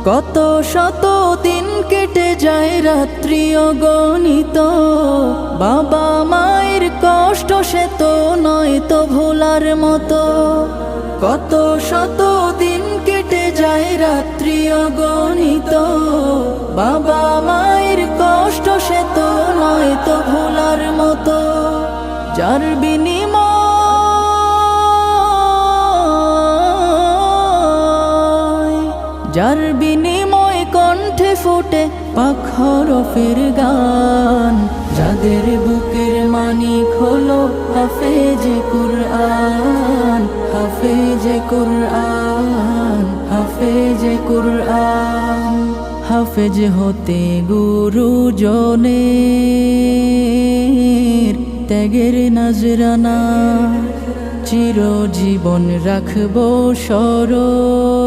কত শত দিন কেটে যায় রাত্রি অগণিত, বাবা মায়ের কষ্ট সে তো নয় তো ভোলার মতো। কত শত দিন কেটে যায় রাত্রি অগণিত, বাবা মায়ের কষ্ট সে তো নয় তো ভোলার মতো। যার বিনিময় কণ্ঠে ফোটে পাক হরফের গান, যাদের বুকের মানিক হলো হাফেজে কুরআন, হাফেজে কুরআন, হাফেজে কুরআন। হাফেজ হতে গুরুজনের ত্যাগের নজরানা চিরজীবন রাখবো স্মরণ।